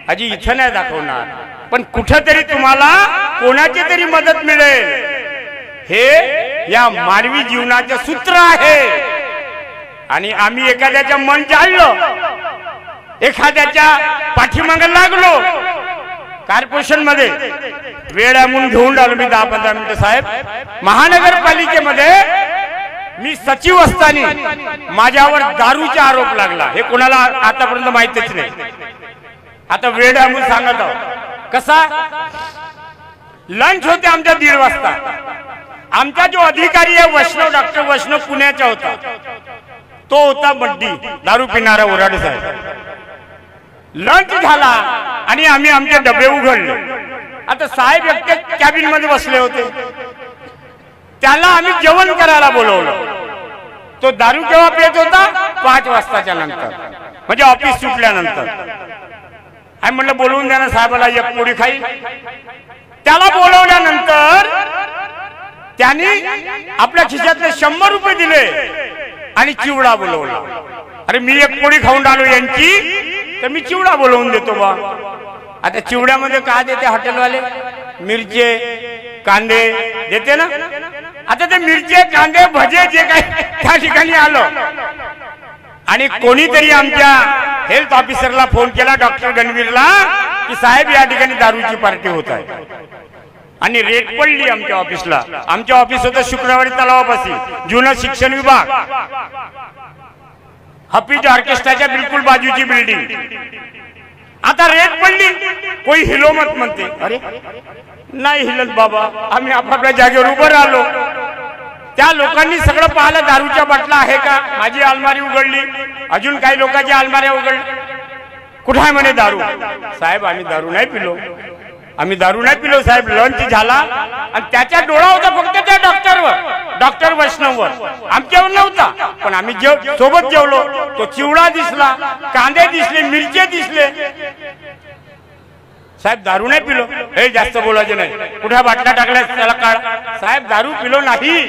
आजी इथं नाही दाखवणार पण कुठेतरी तुम्हाला कोणाची तरी मदत मिळेल. हे या मानवी जीवनाचे सूत्र आहे. आणि आम्ही एखाद्याच्या मन जाळलं एखाद्याच्या पाठीमागे लागलो कॉर्पोरेशन मध्ये वेळ म्हणून घेऊन आलो मी 10-15 मिनिटं साहेब. महानगरपालिकेमध्ये मी सचिव असताना माझ्यावर दारूचा आरोप लागला. हे कोणाला आतापर्यंत माहितीच नाही. आता वेळ म्हणून सांगत आहोत कसा. लंच होते आमच्या 1:30 वाजता. आमचा जो अधिकारी आहे वैष्णव डॉक्टर वैष्णव पुण्याचा होता. तो होता बड्डी दारू पिणारा ओराडे साहेब. लंच झाला आणि आम्ही आमचे डबे उघडले. आता साहेब एकटे कॅबिन मध्ये बसले होते. त्याला आम्ही जेवण करायला बोलवलं. तो दारू केव्हा पित होता 5 वाजताच्या नंतर म्हणजे ऑफिस सुटल्यानंतर. आम्ही म्हटलं बोलवून द्या ना साहेबाला एक पोळी खाई. त्याला बोलवल्यानंतर त्यांनी आपल्या खिशातले 100 रुपये दिले आणि चिवडा बोलवला. अरे मी एक पोळी खाऊन आलो यांची तर मी चिवडा बोलवून देतो बा. आता चिवड्यामध्ये काय देते हॉटेलवाले मिरचे कांदे देते ना. आता ते मिरचे कांदे भजे जे काही त्या ठिकाणी आलं आणि कोणीतरी आमच्या हेल्थ ऑफिसरला फोन केला डॉक्टर गणवीरला की साहेब या ठिकाणी दारूची पार्टी होत आहे. आणि रेट पडली आमच्या ऑफिसला. आमच्या ऑफिस होतं शुक्रवारी तलावापाशी जुना शिक्षण विभाग हफीज ऑर्केस्ट्राच्या बिलकुल बाजूची बिल्डिंग. आता रेट पडली कोई हिलो मत म्हणते. अरे नाही हिलत बाबा आम्ही आपापल्या जागेवर उभं राहिलो. त्या लोकांनी सगळं पाहिलं दारूच्या बाटला आहे का. माझी अलमारी उघडली अजून काही लोकांच्या अलमाऱ्या उघडल्या. कुठे आहे म्हणे दारू. साहेब आम्ही दारू नाही पिलो. आम्ही दारू नाही पिलो साहेब. लंच झाला आणि त्याचा डोळा होता फक्त त्या डॉक्टरवर डॉक्टर वैष्णववर आमच्यावर नव्हता. पण आम्ही सोबत जेवलो. तो चिवडा दिसला कांदे दिसले मिरचे दिसले. साहेब दारू नाही पिलो. हे जास्त बोलायचे नाही. कुठे बाटल्या टाकल्या त्याला काढ. साहेब दारू पिलो नाही.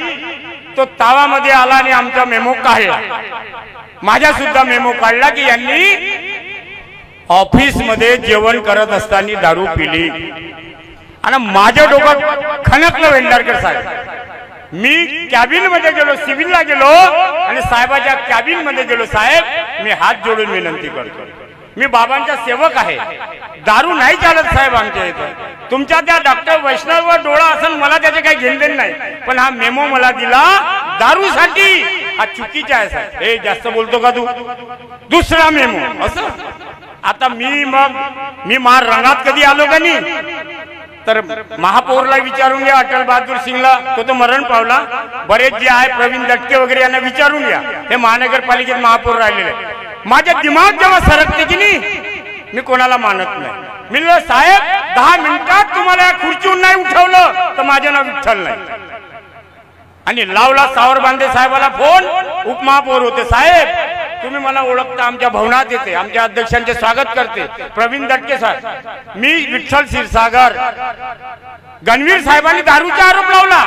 तो तावामध्ये आला आणि आमचा मेमो काढला. माझा सुद्धा मेमो काढला की यांनी ऑफिस मध्ये जेवण करत असताना दारू पिली. आणि माझ्या डोक्यात खणकलं वेंडारकर साहेब. मी कॅबिन मध्ये गेलो सिव्हिलला गेलो आणि साहेबाच्या कॅबिन मध्ये गेलो. साहेब मी हात जोडून विनंती करतो मी बाबांचा सेवक आहे. दारू नाही चालत साहेब आमच्या इथं. तुमच्या त्या डॉक्टर वैष्णववर डोळा असेल मला त्याचे काही घेणदेण नाही. पण हा मेमो मला दिला दारूसाठी हा चुकीचा आहे साहेब. हे जास्त बोलतो का तू. दुसरा मेमो असं. आता मी मार रंगात कधी आलो का नाही तर महापौरला विचारून घ्या अटल बहादूर सिंगला. तो मरण पावला. बरेच जे आहे प्रवीण दटके वगैरे यांना विचारून घ्या. हे महानगरपालिकेत महापौर राहिलेले. माझ्या दिमाग जेव्हा सरकते की नाही मी कोणाला मानत नाही. मी साहेब 10 मिनिटात तुम्हाला खुर्चीहून नाही उठवलं तर माझं नाव विठ्ठल नाही. आणि लावला सावर बांधे साहेबाला फोन. उपमहापौर होते. साहेब तुम्ही मला ओळखता आमच्या भवनात येते आमच्या अध्यक्षांचे स्वागत करते प्रवीण दटके साहेब. मी विठ्ठल क्षीरसागर. गणवीर साहेबांनी दारूचा आरोप लावला.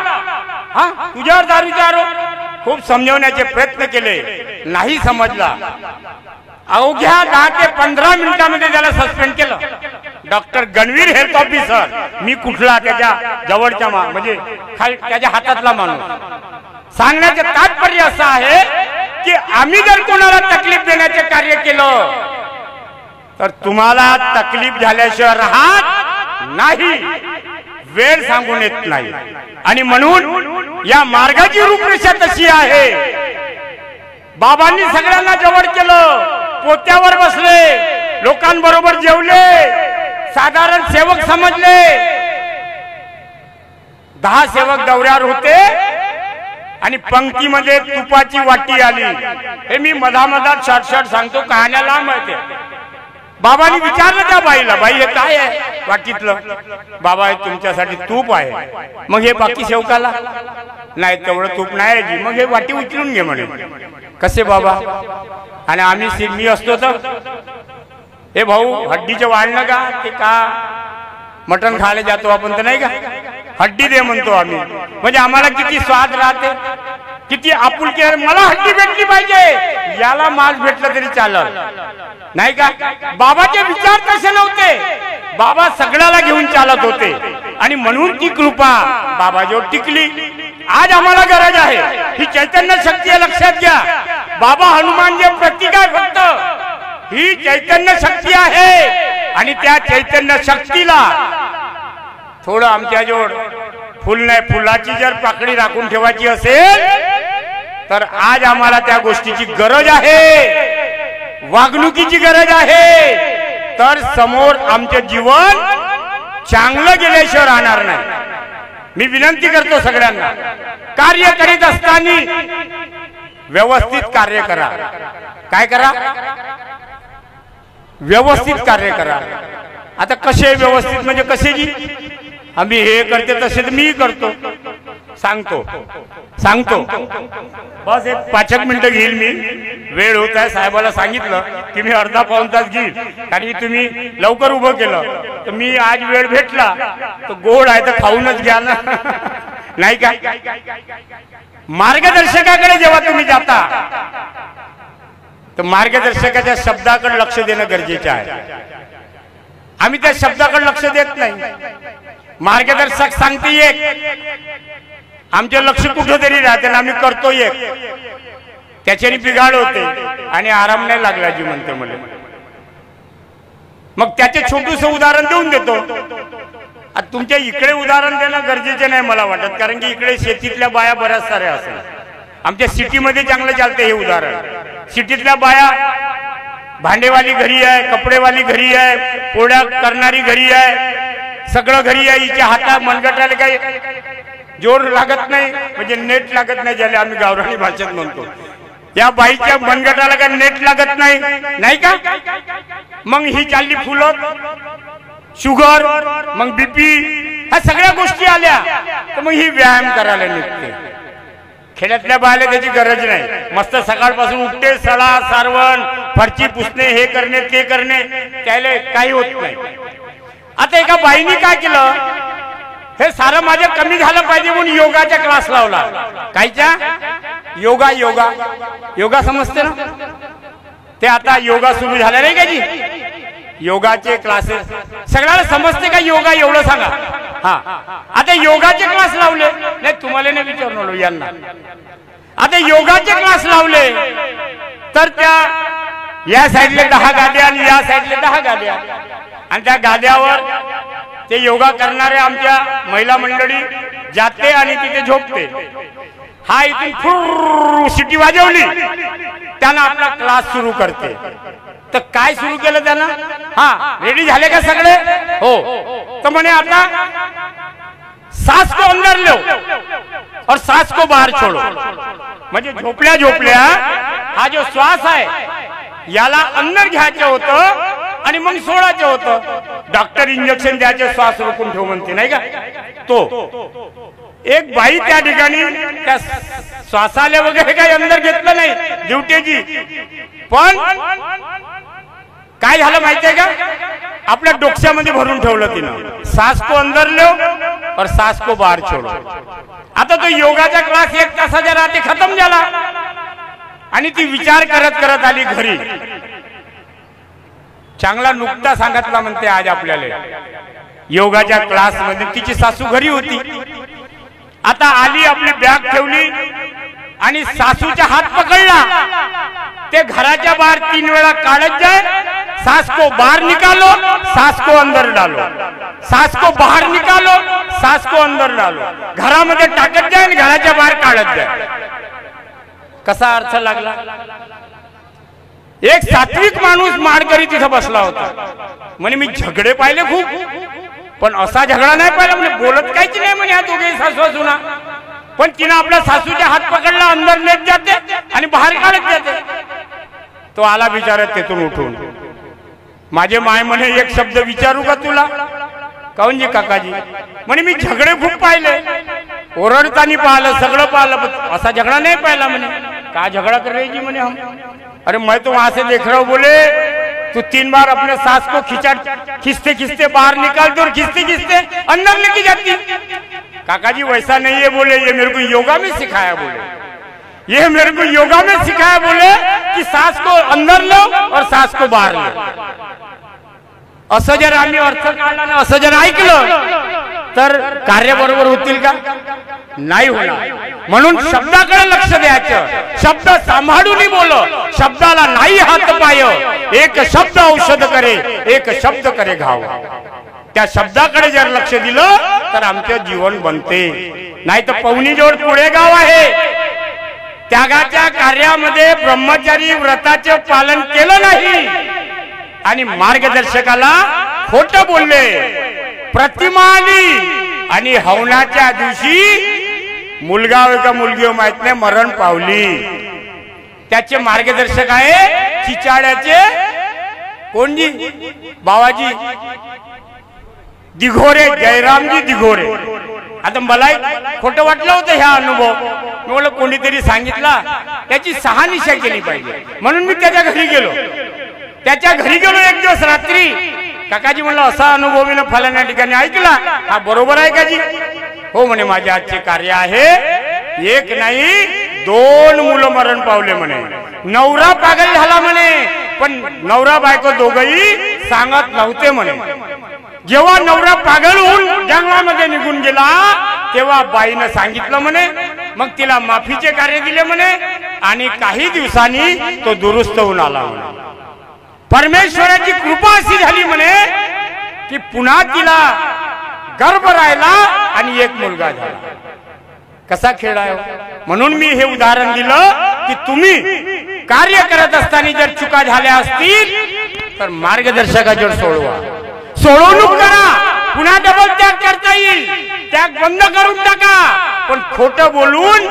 हा तुझ्यावर दारूचा आरोप. खूप समजवण्याचे प्रयत्न केले नाही समजला. अवघ्या 10 ते 15 मिनिटांमध्ये त्याला सस्पेंड केलं. Doctor Ganvir health officer. मी कुठला त्याच्या जवळच्या म्हणजे त्याच्या हातातला माणूस. सांगण्याचे तात्पर्य असं आहे की आम्ही जर कोणाला तकलीफ देण्याचे कार्य केलं तर तुम्हाला तकलीफ झाल्याशिवाय राहत नाही. वेळ सांगून येत नाही. आणि म्हणून या मार्गाची रूपरेषा तशी आहे. बाबांनी सगळ्यांना जवळ केलं. पोत्यावर बसले लोकांबरोबर जेवले साधारण सेवक समजले. 10 सेवक दौऱ्यावर होते आणि पंक्तीमध्ये तुपाची वाटी आली. हे मी मधामधात शॉर्ट सांगतो कहाण्या लांब आहे. बाबांनी विचारलं त्या बाईला बाई हे काय आहे वाटीतलं. बाबा हे तुमच्यासाठी तूप आहे. मग हे बाकी सेवकाला नाही तेवढं तूप नाही जी. मग हे वाटी उचलून घे म्हणे. कसे बाबा. आणि आम्ही मी असतो तर हे भाऊ हड्डीचे वाढणं का ते का मटण खायला जातो आपण तर नाही का, हड्डी दे म्हणतो आम्ही, म्हणजे आम्हाला किती स्वाद राहते, किती आपुलकी आहे, मला हड्डी भेटली पाहिजे, याला मांस भेटलं तरी चालत नाही का. बाबाचे विचार तसे नव्हते, बाबा सगळ्याला घेऊन चालत होते आणि म्हणून ती कृपा बाबाजवळ टिकली. आज आम्हाला गरज आहे ही चैतन्य शक्ती आहे, लक्षात घ्या. बाबा हनुमान जे प्रतीक आहे फक्त, ही चैतन्य शक्ती आहे आणि त्या चैतन्य शक्तीला थोडं आमच्याजवळ फुल नाही, फुलाची जर पाकळी राखून ठेवायची असेल तर आज आम्हाला त्या गोष्टीची गरज आहे, वागणुकीची गरज आहे. तर समोर आमचे जीवन चांगलं गेल्याशिवाय राहणार नाही. मी विनंती करतो सगळ्यांना, कार्य करीत असताना व्यवस्थित कार्य करा. काय करा? व्यवस्थित कार्य करा. आता कसे व्यवस्थित म्हणजे कसे जी आम्ही हे करते तसे तर मी करतो, सांगतो बस एक 5 मिनिटं घेईल मी, वेळ होत आहे. साहेबाला सांगितलं की मी अर्धा पाऊण तास घेईल, कारण की तुम्ही लवकर उभं केलं तर मी आज वेळ भेटला तर गोड आहे तर खाऊनच घ्या ना नाही का. मार्गदर्शकाकडे जेव्हा तुम्ही जाता तर मार्गदर्शकाच्या शब्दाकडे लक्ष देणं गरजेचं आहे. आम्ही त्या शब्दाकडे लक्ष देत नाही. मार्गदर्शक सांगते एक, आमचे लक्ष कुठेतरी राहते, आम्ही करतो एक, त्याच्याने बिघाड होते आणि आराम नाही लागला जी म्हणते मला. मग त्याचे छोटूस उदाहरण देऊन देतो. तुमच्या इकडे उदाहरण देणं गरजेचे नाही मला वाटत, कारण की इकडे शेतीतल्या बाया बऱ्याच साऱ्या असतात. आमच्या सिटीमध्ये चांगलं चालते हे उदाहरण. सिटीतल्या बाया भांडेवाली घरी आहे, कपडेवाली घरी आहे, पोळ्या करणारी घरी आहे, सगळं घरी आहे. हिच्या हातात मनगटाला काही जोर लागत नाही, म्हणजे नेट लागत नाही, ज्याला आम्ही गावरानी भाषेत म्हणतो. या बाईच्या मनगटाला काही नेट लागत नाही, नाही का. मग ही चालली फुलं, शुगर, मग बीपी, ह्या सगळ्या गोष्टी आल्या तर मग ही व्यायाम करायला निघते. खेड्यातल्या बायला त्याची गरज नाही. मस्त सकाळपासून उठते, सडा सारवण, फरची पुसणे, हे करणे ते करणे, त्याला काही होत नाही. आता एका बाईने काय केलं, हे सारं माझं कमी झालं पाहिजे म्हणून योगाचा क्लास लावला. कायच्या? योगा योगा योगा समजते ना ते. आता योगा सुरू झाला नाही का जी, योगाचे क्लासेस सगळ्याला समजते का योगा, एवढं सांगा. हा, आता योगाचे क्लास लावले नाही, तुम्हाला नाही विचारलो यांना. आता योगाचे क्लास लावले तर त्या या साईडले 10 गाद्या आणि या साईडले 10 गाद्या, आणि त्या गाद्यावर ते योगा करणारे आमच्या महिला मंडळी जाते आणि तिथे झोपते. हा इथून फुर शिटी वाजवली, त्यानं आपला क्लास सुरू करते. तर काय सुरू केलं त्यानं? हा, रेडी झाले का सगळे? हो. तर म्हणे आता सांस को अंदर लो और सांस को बाहर छोड़ो. म्हणजे झोपल्या झोपल्या हा जो श्वास आहे याला अंदर घ्यायचं होतं आणि मग सोडायचं होतं. डॉक्टर इंजेक्शन द्यायचे, श्वास रोखून ठेव म्हणते नाही का. तो एक बाई त्या ठिकाणी त्या श्वासाले वगैरे काही अंदर घेतलं नाही ड्युटीची, पण काय झालं माहितीये का, आपल्या डोक्यामध्ये भरून ठेवलं तिनं. सांस को अंदर लो और सांस को बाहर छोड़ो. आता तो योगाचा क्लास 1 तासाच्या रात्री खतम झाला आणि ती विचार करत करत आली घरी. चांगला नुकता सांगितला म्हणते आज आपल्याला. योगाच्या क्लास मध्ये तिची सासू घरी होती. आता आली, आपली बॅग ठेवली आणि सासूचा हात पकडला. ते घराच्या बाहेर 3 वेळा काढत जाए, सांस को बाहर निकालो, सांस को अंदर डालो, सांस को बाहर निकालो, सांस को अंदर डालो. घरामध्ये टाकत जाए आणि घराच्या बाहेर काढत जाए. कसा अर्थ लागला? एक सात्विक माणूस माळकरी तिथं बसला होता. म्हणे मी झगडे पाहिले खूप, पण असा झगडा नाही पाहिला. म्हणे बोलत काहीच नाही म्हणे हा दोघे सासू सुना, पण तिनं आपल्या सासूच्या हात पकडला, अंदर नेत जाते आणि बाहेर काढत जाते. तो आला विचारत तेथून उठून, माझे माय म्हणे एक शब्द विचारू का तुला? काऊन जी काकाजी? म्हणे मी झगडे खूप पाहिले, ओरडतानी पाहिलं, सगळं पाहिलं, असा झगडा नहीं पाहिला. म्हणे का झगड़ा कर रही जी? म्हणे हम, अरे मैं तो वहां से देख रहा हूं. बोले तू 3 बार अपने सांस को खींचते खींचते बाहर निकालते और खींचते खींचते अंदर लेके जाती। काका जी वैसा नहीं है बोले, ये मेरे को योगा में सिखाया बोले, ये मेरे को योगा में सिखाया बोले कि सांस को अंदर लो और सांस को बाहर लो। असं जर आम्ही अर्थ काढला ना, असं जर ऐकलं तर कार्य बरोबर होतील का? नाही होणार। म्हणून शब्दाकडे लक्ष द्यायचं, शब्द सांभाळून बोल, शब्दाला नाही हात पाय, एक शब्द औषध करे, एक शब्द करे घाव। त्या शब्दाकडे जर लक्ष दिलं तर आमचं जीवन बनते। नाही तर पवनीजोड पुढे गाव आहे, त्यागाच्या कार्यामध्ये ब्रह्मचारी व्रताचे पालन केलं नाही आणि मार्गदर्शकाला खोटं बोलले, प्रतिमा आली आणि हवनाच्या दिवशी मुलगा का मुलगी माहित नाही मरण पावली। त्याचे मार्गदर्शक आहे चिचाड्याचे कोणजी बाबाजी दिघोरे, जयरामजी दिघोरे। आता मला खोटं वाटलं होतं ह्या अनुभव, मी म्हटलं कोणीतरी सांगितला, त्याची शहानिशा केली पाहिजे म्हणून मी त्याच्या घरी गेलो। त्याच्या घरी गेलो एक दिवस रात्री, काकाजी म्हणलं असा अनुभव मी फलाण्या ठिकाणी ऐकला, हा बरोबर आहे का जी? हो म्हणे, माझ्या आजचे कार्य आहे, एक नाही 2 मुलं मरण पावले म्हणे, नवरा पागल झाला म्हणे, पण नवरा बायको दोघही सांगत नव्हते म्हणे। जेव्हा नवरा पागल होऊन जंगलामध्ये निघून गेला तेव्हा बाईनं सांगितलं म्हणे, मग तिला माफीचे कार्य दिले म्हणे आणि काही दिवसांनी तो दुरुस्त होऊन आला म्हणे। परमेश्वराची कृपा अशी झाली म्हणे की पुन्हा तिला गर्भ राहिला आणि एक मुलगा झाला। कसा खेळ आहे? म्हणून मी हे उदाहरण दिलं की तुम्ही कार्य करत असताना जर चुका झाल्या असतील तर मार्गदर्शकाजवळ सोडवा, सोडवणूक करा, पुन्हा डबल त्याग करता येईल, त्याग बंद करून टाका, पण खोटं बोलून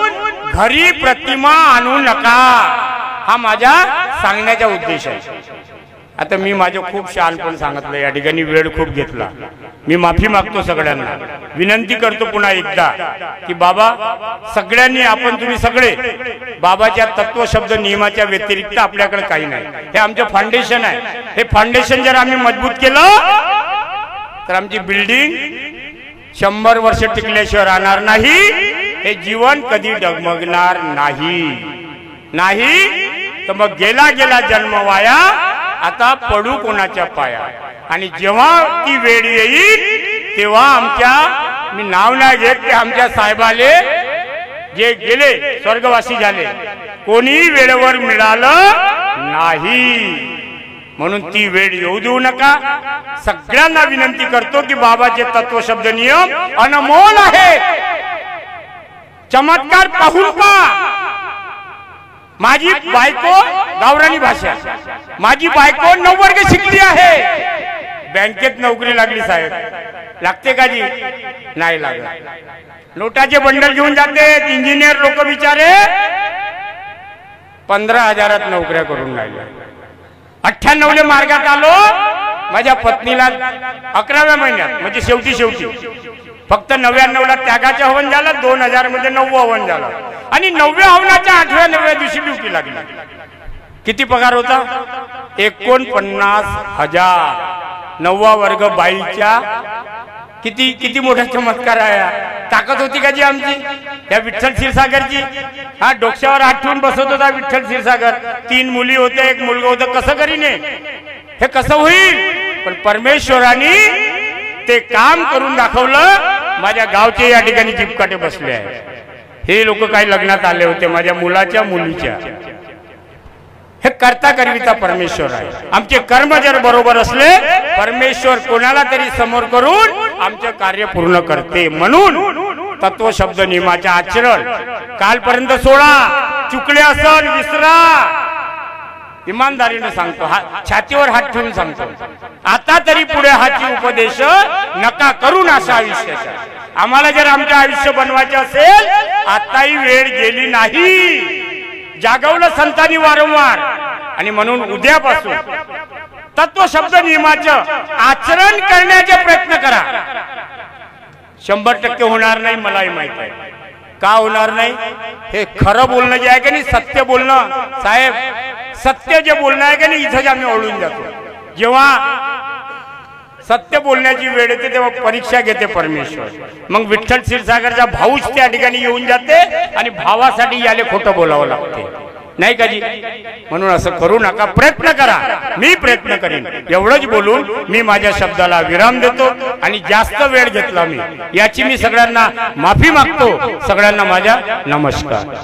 घरी प्रतिमा आणू नका। हा माझा सांगण्याचा उद्देश आहे। आता मी माझं खूप शहाणपण सांगितलं, या ठिकाणी वेळ खूप घेतला, मी माफी मागतो सगळ्यांना, विनंती करतो पुन्हा एकदा की बाबा सगळ्यांनी आपण तुम्ही सगळे बाबाच्या तत्व शब्द नियमाच्या व्यतिरिक्त आपल्याकडे काही नाही, हे आमचं फाउंडेशन आहे। हे फाउंडेशन जर आम्ही मजबूत केलं तर आमची बिल्डिंग 100 वर्ष टिकल्याशिवाय राहणार नाही, हे जीवन कधी डगमगणार नाही तर मग गेला गेला जन्म वाया, आता पडू कोणाच्या पाया। आणि जेव्हा ती वेळ येईल तेव्हा आमच्या, मी नाव नाही घेत की आमच्या साहेबाले जे गेले स्वर्गवासी झाले, कोणी वेळेवर मिळालं नाही, म्हणून ती वेळ येऊ देऊ नका। सगळ्यांना विनंती करतो की बाबाचे तत्व शब्द नियम अनमोल आहे, चमत्कार पाहून पहा। माझी बायको गावरानी भाषा, माझी बायको 9 वर्ग शिकली आहे, बँकेत नोकरी लागली साहेब, लागते का जी? नाही लागत। नोटाचे बंडल घेऊन जाते इंजिनियर लोक बिचारे, 15,000 नोकऱ्या करून राहिले। 98 मार्गात आलो, माझ्या पत्नीला 11व्या महिन्यात म्हणजे शेवटी फक्त 99ला त्यागाचं हवन झालं, 2000 मध्ये 9वं हवन झालं आणि 9व्या हवनाच्या 8व्या दिवशी ड्युटी लागली। किती पगार होता? 49,000। 9वा वर्ग बाईच्या, किती मोठा चमत्कार आहे, ताकद होती का जी आमची या विठ्ठल क्षीरसागरची? हा डोक्यावर हात ठेवून बसत होता विठ्ठल क्षीरसागर, 3 मुली होते, 1 मुलगा होता, कसं करीने हे कसं होईल? पण परमेश्वराने ते काम करून दाखवलं। माझ्या गावचे या ठिकाणी जीपकाटे बसले आहे, हे लोक काही लग्नात आले होते माझ्या मुलाच्या मुलीच्या, हे करता करविता परमेश्वर आहे। आमचे कर्म जर बरोबर असले परमेश्वर कोणाला तरी समोर करून आमचे कार्य पूर्ण करते। म्हणून तत्व शब्द नियमाचे आचरण कालपर्यंत सोडा, चुकले असेल विसरा, इमानदारीने सांगतो, छातीवर हात ठेवून सांगतो, आता तरी पुढे हाची उपदेश नका करून असा आयुष्याचा। आम्हाला जर आमचं आयुष्य बनवायचे असेल आताही वेळ गेली नाही, जागवलं संतांनी वारंवार, आणि म्हणून उद्यापासून तत्व शब्द नियमाचं आचरण करण्याचे प्रयत्न करा। 100% होणार नाही, मलाही माहित आहे का होणार नाही। हे खरं बोलणं जे आहे की नाही, सत्य बोलणं साहेब, सत्य जे बोलणं आहे की नाही, इथंच आम्ही ओळून जातो। जेव्हा सत्य बोलण्याची वेळ येते तेव्हा परीक्षा घेते परमेश्वर। मग विठ्ठल क्षीरसागरचा भाऊच त्या ठिकाणी येऊन जाते आणि भावासाठी याले खोटं बोलावं लागते, नाही का जी? म्हणून असं करू नका, प्रयत्न करा, मी प्रयत्न करीन एवढंच बोलून मी माझ्या शब्दाला विराम देतो। आणि जास्त वेळ घेतला मी याची मी सगळ्यांना माफी मागतो। सगळ्यांना माझा नमस्कार।